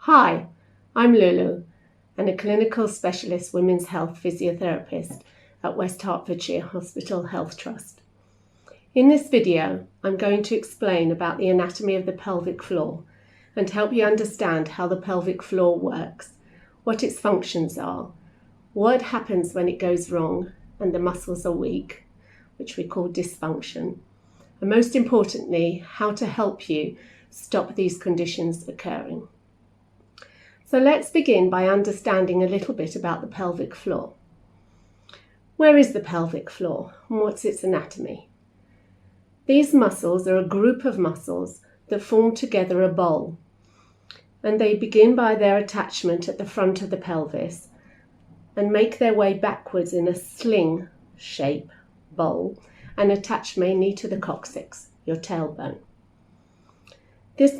Hi, I'm Lulu and a clinical specialist women's health physiotherapist at West Hertfordshire Hospital Health Trust. In this video, I'm going to explain about the anatomy of the pelvic floor and help you understand how the pelvic floor works, what its functions are, what happens when it goes wrong and the muscles are weak, which we call dysfunction, and most importantly, how to help you stop these conditions occurring. So let's begin by understanding a little bit about the pelvic floor. Where is the pelvic floor and what's its anatomy? These muscles are a group of muscles that form together a bowl, and they begin by their attachment at the front of the pelvis and make their way backwards in a sling shape bowl and attach mainly to the coccyx, your tailbone. This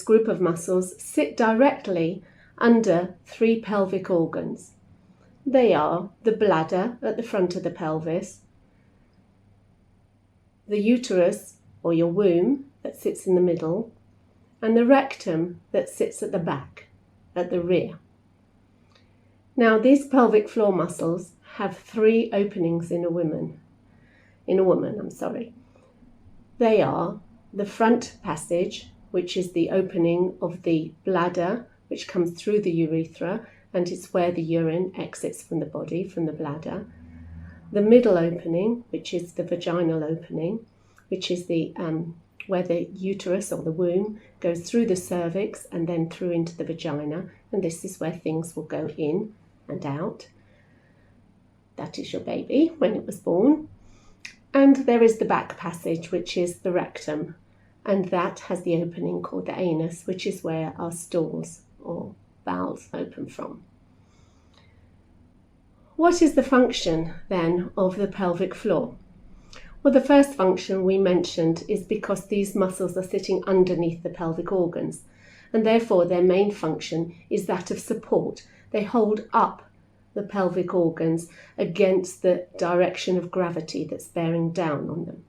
group of muscles sit directly under three pelvic organs. They are the bladder at the front of the pelvis, the uterus or your womb that sits in the middle, and the rectum that sits at the back, at the rear. Now, these pelvic floor muscles have three openings in a woman. They are the front passage, which is the opening of the bladder, which comes through the urethra, and it's where the urine exits from the body, from the bladder. The middle opening, which is the vaginal opening, which is where the uterus or the womb goes through the cervix and then through into the vagina, and this is where things will go in and out. That is your baby when it was born. And there is the back passage, which is the rectum, and that has the opening called the anus, which is where our stools or bowels open from. What is the function then of the pelvic floor? Well, the first function we mentioned is because these muscles are sitting underneath the pelvic organs, and therefore their main function is that of support. They hold up the pelvic organs against the direction of gravity that's bearing down on them.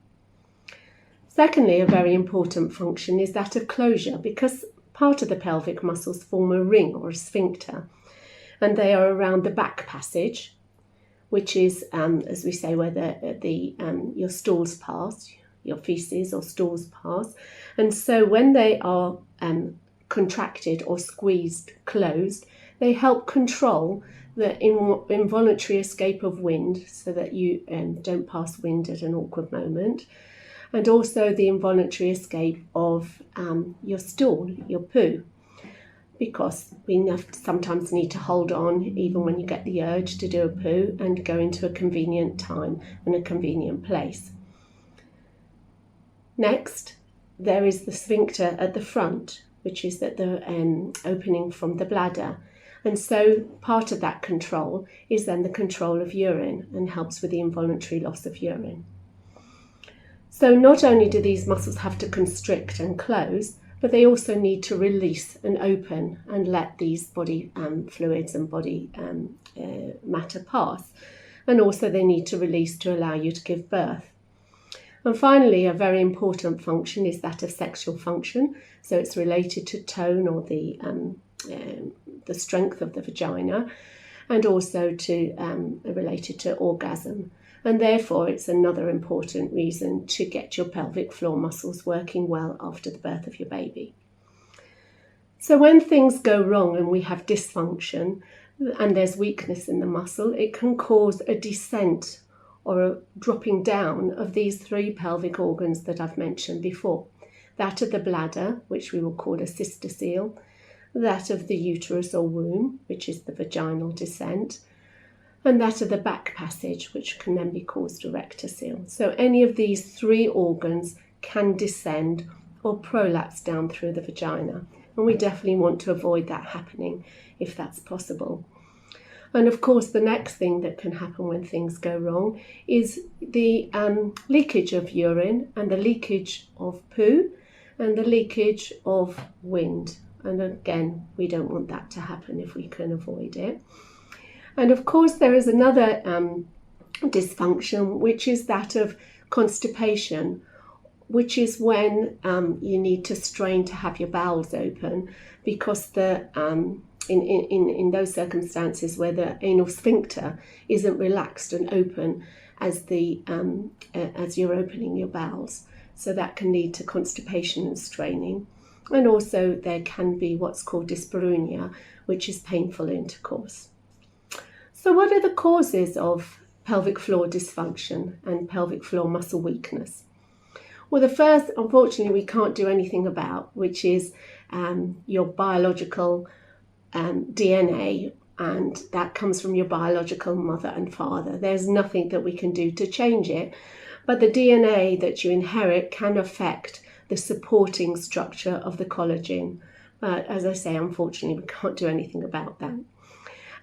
Secondly, a very important function is that of closure, because part of the pelvic muscles form a ring or a sphincter, and they are around the back passage, which is, as we say, where your stools pass, your feces or stools pass. And so when they are contracted or squeezed closed, they help control the involuntary escape of wind so that you don't pass wind at an awkward moment, and also the involuntary escape of your stool, your poo, because we sometimes need to hold on even when you get the urge to do a poo and go into a convenient time and a convenient place. Next, there is the sphincter at the front, which is at the opening from the bladder. And so part of that control is then the control of urine and helps with the involuntary loss of urine. So not only do these muscles have to constrict and close, but they also need to release and open and let these body fluids and body matter pass. And also they need to release to allow you to give birth. And finally, a very important function is that of sexual function. So it's related to tone or the strength of the vagina, and also related to orgasm. And therefore, it's another important reason to get your pelvic floor muscles working well after the birth of your baby. So when things go wrong and we have dysfunction and there's weakness in the muscle, it can cause a descent or a dropping down of these three pelvic organs that I've mentioned before. That of the bladder, which we will call a cystocele, that of the uterus or womb, which is the vaginal descent, and that of the back passage, which can then be caused a rectocele. So any of these three organs can descend or prolapse down through the vagina, and we definitely want to avoid that happening if that's possible. And of course, the next thing that can happen when things go wrong is the leakage of urine and the leakage of poo and the leakage of wind. And again, we don't want that to happen if we can avoid it. And of course, there is another dysfunction, which is that of constipation which is when you need to strain to have your bowels open, because in those circumstances where the anal sphincter isn't relaxed and open as you're opening your bowels. So that can lead to constipation and straining. And also there can be what's called dyspareunia, which is painful intercourse. So what are the causes of pelvic floor dysfunction and pelvic floor muscle weakness? Well, the first, unfortunately, we can't do anything about, which is your biological DNA, and that comes from your biological mother and father. There's nothing that we can do to change it, but the DNA that you inherit can affect the supporting structure of the collagen. But as I say, unfortunately, we can't do anything about that.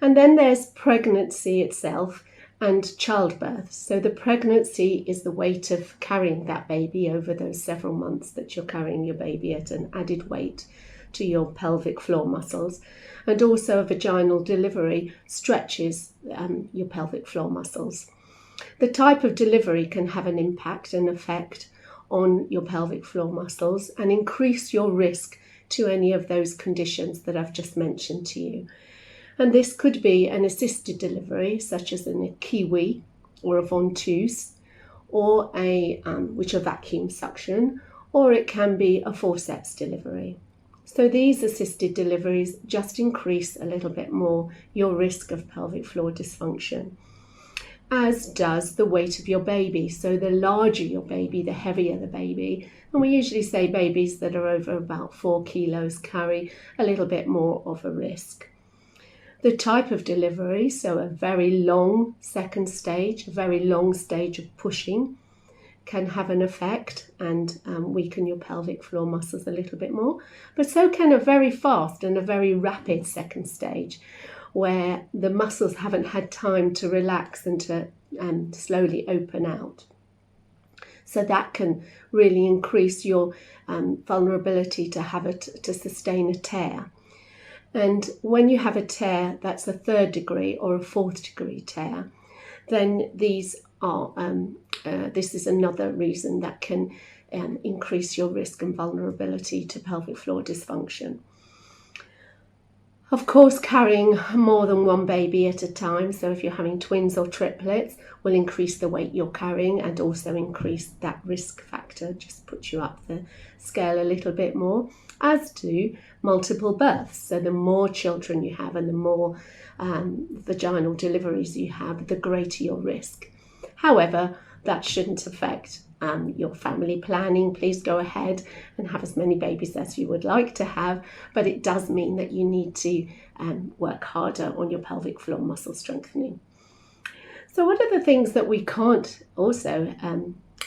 And then there's pregnancy itself and childbirth. So the pregnancy is the weight of carrying that baby over those several months that you're carrying your baby at an added weight to your pelvic floor muscles. And also a vaginal delivery stretches your pelvic floor muscles. The type of delivery can have an impact and effect on your pelvic floor muscles and increase your risk to any of those conditions that I've just mentioned to you. And this could be an assisted delivery, such as a kiwi or a ventouse, or which are vacuum suction, or it can be a forceps delivery. So these assisted deliveries just increase a little bit more your risk of pelvic floor dysfunction, as does the weight of your baby. So the larger your baby, the heavier the baby. And we usually say babies that are over about 4 kilos carry a little bit more of a risk. The type of delivery, so a very long second stage, a very long stage of pushing, can have an effect and weaken your pelvic floor muscles a little bit more. But so can a very fast and a very rapid second stage, where the muscles haven't had time to relax and to slowly open out. So that can really increase your vulnerability to sustain a tear. And when you have a tear that's a 3rd degree or a 4th degree tear, then these are this is another reason that can increase your risk and vulnerability to pelvic floor dysfunction. Of course, carrying more than one baby at a time, so if you're having twins or triplets, will increase the weight you're carrying and also increase that risk factor, just put you up the scale a little bit more, as do multiple births. So the more children you have and the more vaginal deliveries you have, the greater your risk. However, that shouldn't affect your family planning. Please go ahead and have as many babies as you would like to have, but it does mean that you need to work harder on your pelvic floor muscle strengthening. So what are the things that we can't also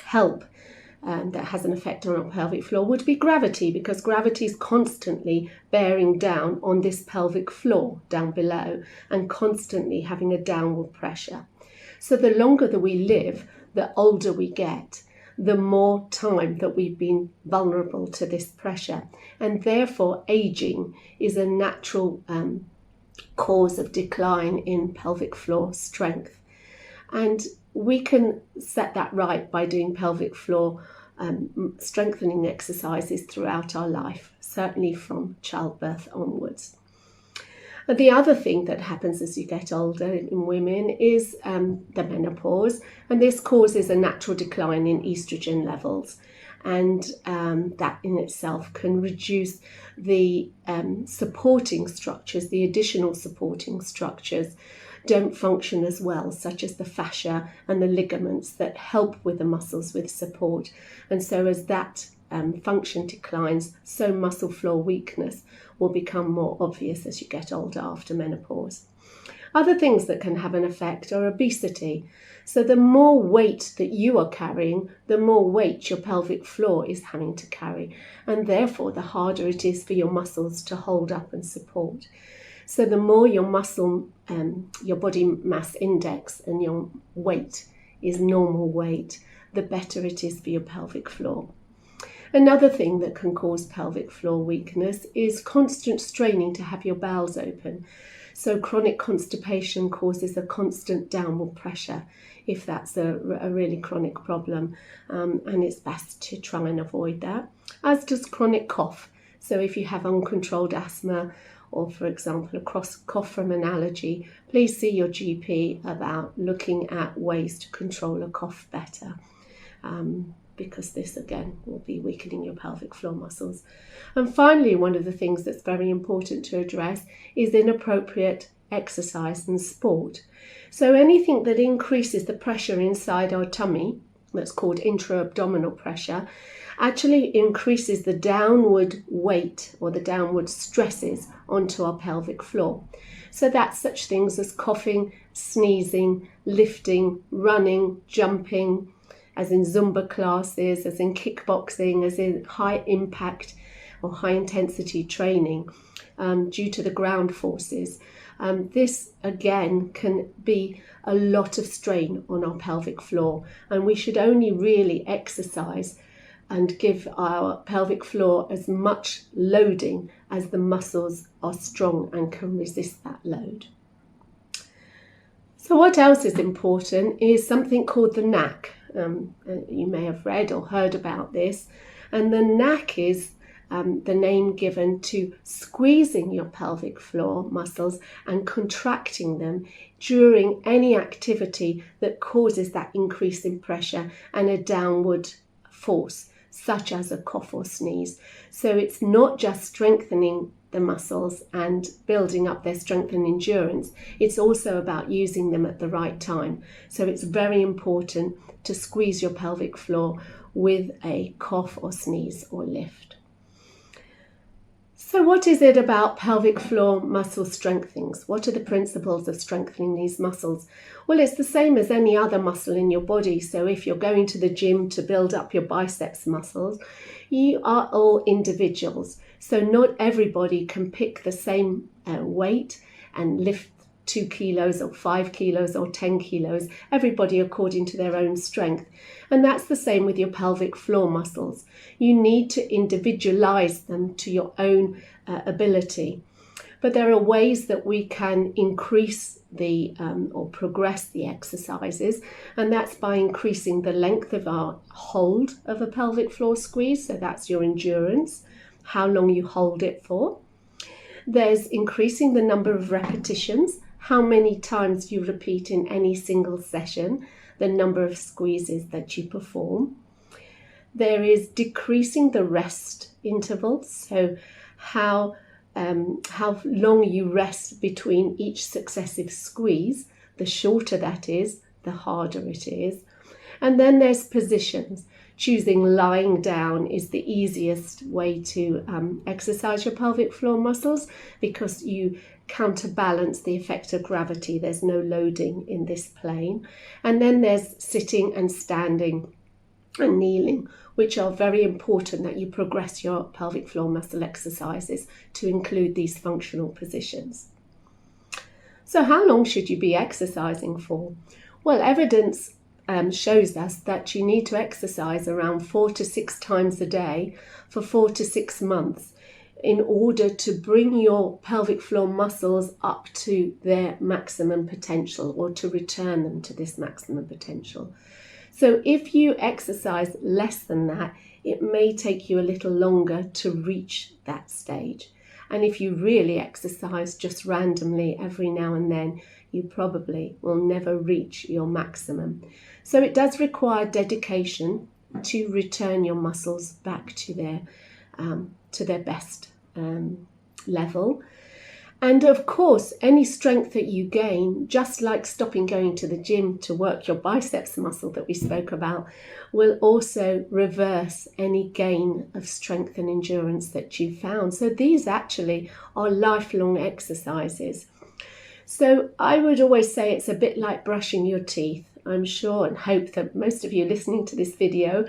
help that has an effect on our pelvic floor would be gravity, because gravity is constantly bearing down on this pelvic floor down below and constantly having a downward pressure. So the longer that we live, the older we get, the more time that we've been vulnerable to this pressure. And therefore, aging is a natural cause of decline in pelvic floor strength. And we can set that right by doing pelvic floor strengthening exercises throughout our life, certainly from childbirth onwards. The other thing that happens as you get older in women is the menopause, and this causes a natural decline in estrogen levels, and that in itself can reduce the supporting structures. The additional supporting structures don't function as well, such as the fascia and the ligaments that help with the muscles with support. And so as that function declines, so muscle floor weakness will become more obvious as you get older after menopause. Other things that can have an effect are obesity. So the more weight that you are carrying, the more weight your pelvic floor is having to carry, and therefore the harder it is for your muscles to hold up and support. So the more your muscle, your body mass index and your weight is normal weight, the better it is for your pelvic floor. Another thing that can cause pelvic floor weakness is constant straining to have your bowels open. So chronic constipation causes a constant downward pressure if that's a really chronic problem, and it's best to try and avoid that, as does chronic cough. So if you have uncontrolled asthma, or for example a cough from an allergy, please see your GP about looking at ways to control a cough better, because this again will be weakening your pelvic floor muscles. And finally, one of the things that's very important to address is inappropriate exercise and sport. So anything that increases the pressure inside our tummy, that's called intra-abdominal pressure, actually increases the downward weight or the downward stresses onto our pelvic floor. So that's such things as coughing, sneezing, lifting, running, jumping, as in Zumba classes, as in kickboxing, as in high impact or high intensity training due to the ground forces. This again can be a lot of strain on our pelvic floor, and we should only really exercise and give our pelvic floor as much loading as the muscles are strong and can resist that load. So what else is important is something called the NAC. You may have read or heard about this, and the NAC is the name given to squeezing your pelvic floor muscles and contracting them during any activity that causes that increase in pressure and a downward force, such as a cough or sneeze. So it's not just strengthening the muscles and building up their strength and endurance, it's also about using them at the right time. So it's very important to squeeze your pelvic floor with a cough or sneeze or lift. So what is it about pelvic floor muscle strengthenings? What are the principles of strengthening these muscles? Well, it's the same as any other muscle in your body. So if you're going to the gym to build up your biceps muscles, you are all individuals. So not everybody can pick the same weight and lift 2 kilos or 5 kilos or 10 kilos, everybody according to their own strength. And that's the same with your pelvic floor muscles. You need to individualize them to your own ability. But there are ways that we can increase the or progress the exercises, and that's by increasing the length of our hold of a pelvic floor squeeze. So that's your endurance, how long you hold it for. There's increasing the number of repetitions, how many times you repeat in any single session, the number of squeezes that you perform. There is decreasing the rest intervals, so how long you rest between each successive squeeze. The shorter that is, the harder it is. And then there's positions. Choosing lying down is the easiest way to exercise your pelvic floor muscles, because you counterbalance the effect of gravity. There's no loading in this plane. And then there's sitting and standing and kneeling, which are very important that you progress your pelvic floor muscle exercises to include these functional positions. So how long should you be exercising for? Well, evidence shows us that you need to exercise around 4 to 6 times a day for 4 to 6 months in order to bring your pelvic floor muscles up to their maximum potential, or to return them to this maximum potential. So if you exercise less than that, it may take you a little longer to reach that stage. And if you really exercise just randomly every now and then, you probably will never reach your maximum. So it does require dedication to return your muscles back to their best level. And of course, any strength that you gain, just like stopping going to the gym to work your biceps muscle that we spoke about, will also reverse any gain of strength and endurance that you found. So these actually are lifelong exercises. So I would always say it's a bit like brushing your teeth. I'm sure and hope that most of you listening to this video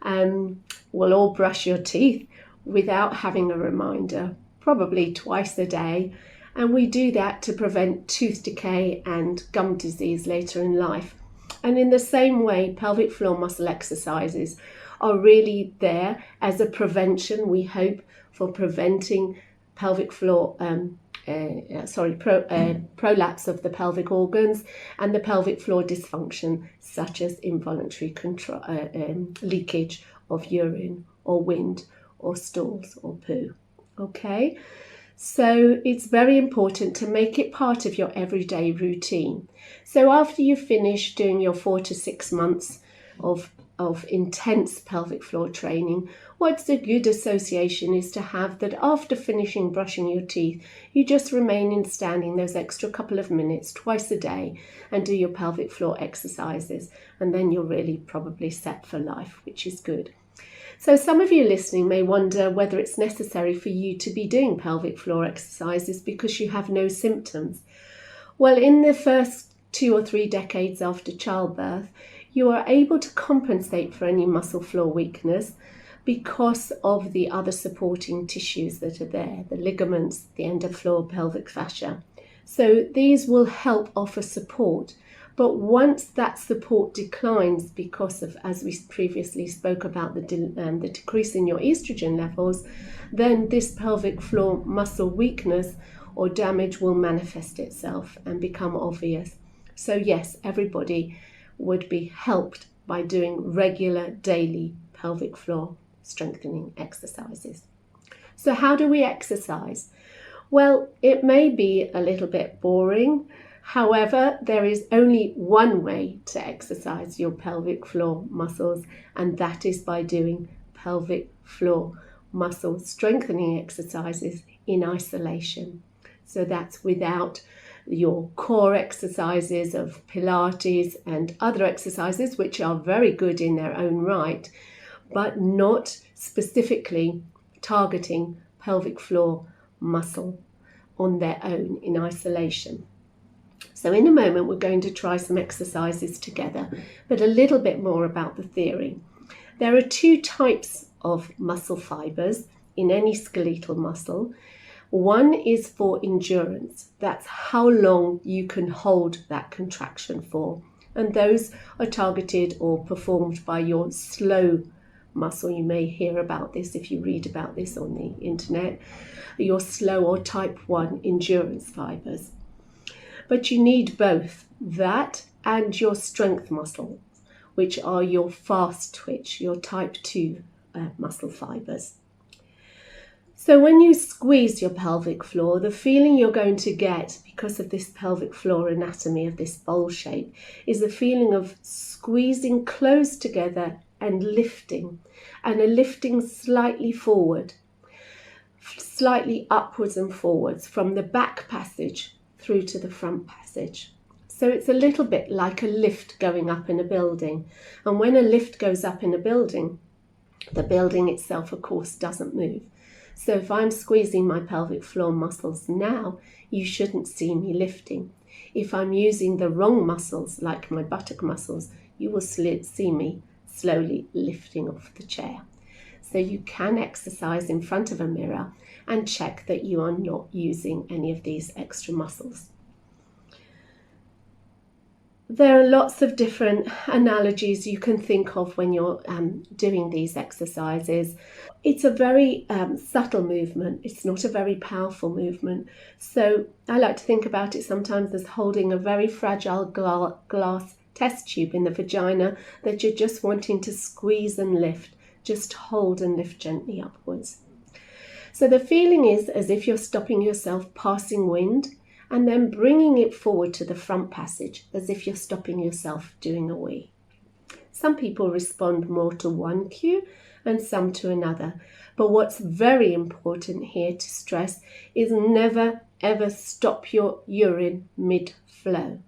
will all brush your teeth without having a reminder, probably twice a day. And we do that to prevent tooth decay and gum disease later in life. And in the same way, pelvic floor muscle exercises are really there as a prevention, we hope, for preventing pelvic floor prolapse of the pelvic organs, and the pelvic floor dysfunction, such as involuntary leakage of urine or wind or stools or poo. Okay, so it's very important to make it part of your everyday routine. So after you finish doing your 4 to 6 months of intense pelvic floor training, what's a good association is to have that after finishing brushing your teeth, you just remain in standing those extra couple of minutes twice a day and do your pelvic floor exercises, and then you're really probably set for life, which is good. So some of you listening may wonder whether it's necessary for you to be doing pelvic floor exercises because you have no symptoms. Well, in the first 2 or 3 decades after childbirth, you are able to compensate for any muscle floor weakness because of the other supporting tissues that are there, the ligaments, the end of floor pelvic fascia. So these will help offer support. But once that support declines because of, as we previously spoke about, the decrease in your estrogen levels, then this pelvic floor muscle weakness or damage will manifest itself and become obvious. So yes, everybody would be helped by doing regular daily pelvic floor strengthening exercises. So how do we exercise? Well, it may be a little bit boring. However, there is only one way to exercise your pelvic floor muscles, and that is by doing pelvic floor muscle strengthening exercises in isolation. So that's without your core exercises of Pilates and other exercises, which are very good in their own right, but not specifically targeting pelvic floor muscle on their own in isolation. So in a moment, we're going to try some exercises together, but a little bit more about the theory. There are 2 types of muscle fibers in any skeletal muscle. One is for endurance. That's how long you can hold that contraction for. And those are targeted or performed by your slow muscle. You may hear about this if you read about this on the internet. Your slow or type 1 endurance fibers. But you need both that and your strength muscles, which are your fast twitch, your type 2 muscle fibers. So when you squeeze your pelvic floor, the feeling you're going to get because of this pelvic floor anatomy of this bowl shape is the feeling of squeezing close together and a lifting slightly forward, slightly upwards and forwards from the back passage through to the front passage. So it's a little bit like a lift going up in a building. And when a lift goes up in a building, the building itself, of course, doesn't move. So if I'm squeezing my pelvic floor muscles now, you shouldn't see me lifting. If I'm using the wrong muscles, like my buttock muscles, you will see me slowly lifting off the chair. So you can exercise in front of a mirror and check that you are not using any of these extra muscles. There are lots of different analogies you can think of when you're doing these exercises. It's a very subtle movement. It's not a very powerful movement. So I like to think about it sometimes as holding a very fragile glass test tube in the vagina that you're just wanting to squeeze and lift. Just hold and lift gently upwards. So the feeling is as if you're stopping yourself passing wind and then bringing it forward to the front passage as if you're stopping yourself doing a wee. Some people respond more to one cue and some to another. But what's very important here to stress is never ever stop your urine mid-flow.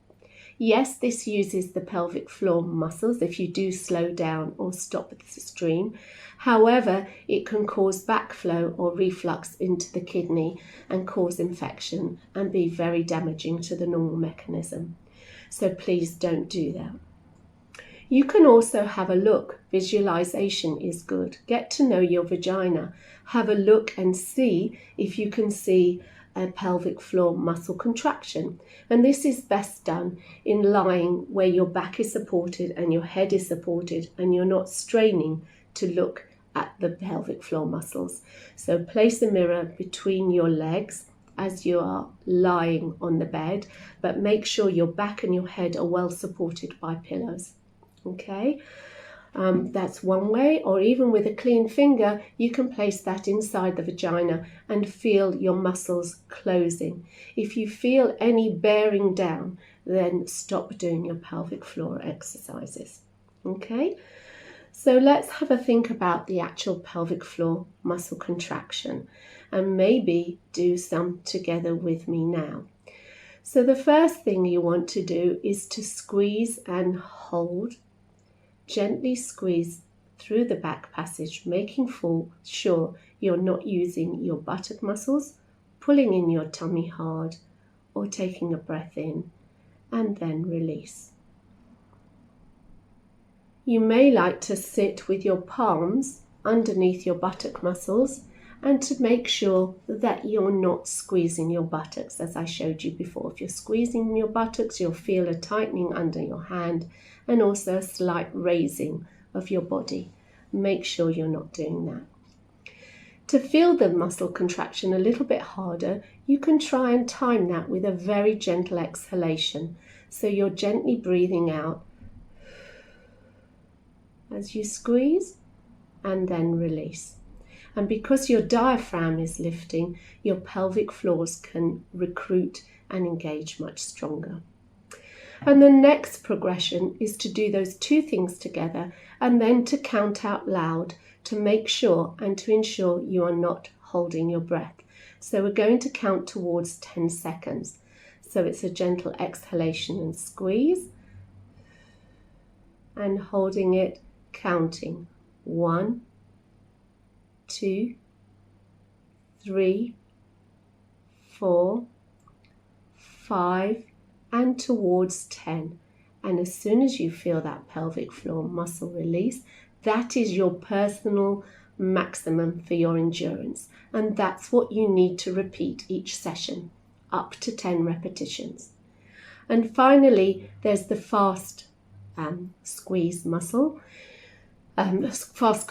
Yes, this uses the pelvic floor muscles if you do slow down or stop the stream. However, it can cause backflow or reflux into the kidney and cause infection and be very damaging to the normal mechanism. So please don't do that. You can also have a look. Visualization is good. Get to know your vagina. Have a look and see if you can see a pelvic floor muscle contraction. And this is best done in lying where your back is supported and your head is supported and you're not straining to look at the pelvic floor muscles. So place a mirror between your legs as you are lying on the bed, but make sure your back and your head are well supported by pillows. Okay, that's one way, or even with a clean finger, you can place that inside the vagina and feel your muscles closing. If you feel any bearing down, then stop doing your pelvic floor exercises. Okay, so let's have a think about the actual pelvic floor muscle contraction and maybe do some together with me now. So the first thing you want to do is to squeeze and hold. Gently squeeze through the back passage, making sure you're not using your buttock muscles, pulling in your tummy hard, or taking a breath in, and then release. You may like to sit with your palms underneath your buttock muscles and to make sure that you're not squeezing your buttocks, as I showed you before. If you're squeezing your buttocks, you'll feel a tightening under your hand and also a slight raising of your body. Make sure you're not doing that. To feel the muscle contraction a little bit harder, you can try and time that with a very gentle exhalation. So you're gently breathing out as you squeeze and then release. And because your diaphragm is lifting, your pelvic floors can recruit and engage much stronger. And the next progression is to do those two things together and then to count out loud to make sure and to ensure you are not holding your breath. So we're going to count towards 10 seconds. So it's a gentle exhalation and squeeze and holding it, counting 1, 2, 3, 4, 5, and towards 10. And as soon as you feel that pelvic floor muscle release, that is your personal maximum for your endurance. And that's what you need to repeat each session, up to 10 repetitions. And finally, there's the fast squeeze muscle. Exercise,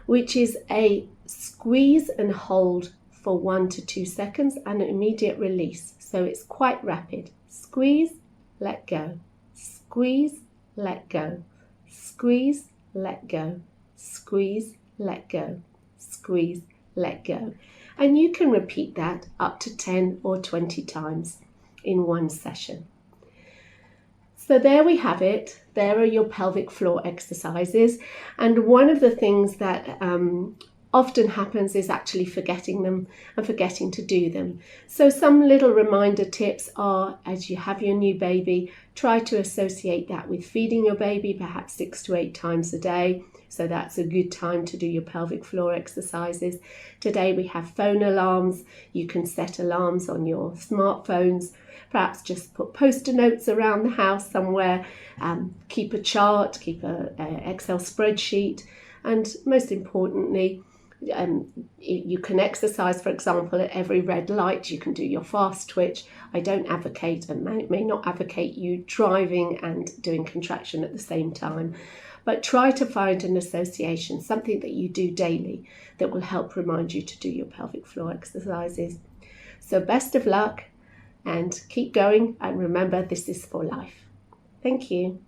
which is a squeeze and hold for 1 to 2 seconds and an immediate release. So it's quite rapid. Squeeze, let go. Squeeze, let go. Squeeze, let go. Squeeze, let go. Squeeze, let go. And you can repeat that up to 10 or 20 times in one session. So there we have it. There are your pelvic floor exercises. And one of the things that often happens is actually forgetting them and forgetting to do them. So some little reminder tips are, as you have your new baby, try to associate that with feeding your baby perhaps 6 to 8 times a day. So that's a good time to do your pelvic floor exercises. Today we have phone alarms. You can set alarms on your smartphones. Perhaps just put post-it notes around the house somewhere. Keep a chart, keep an Excel spreadsheet. And most importantly, you can exercise, for example, at every red light. You can do your fast twitch. I don't advocate and may not advocate you driving and doing contraction at the same time. But try to find an association, something that you do daily that will help remind you to do your pelvic floor exercises. So best of luck and keep going, and remember, this is for life. Thank you.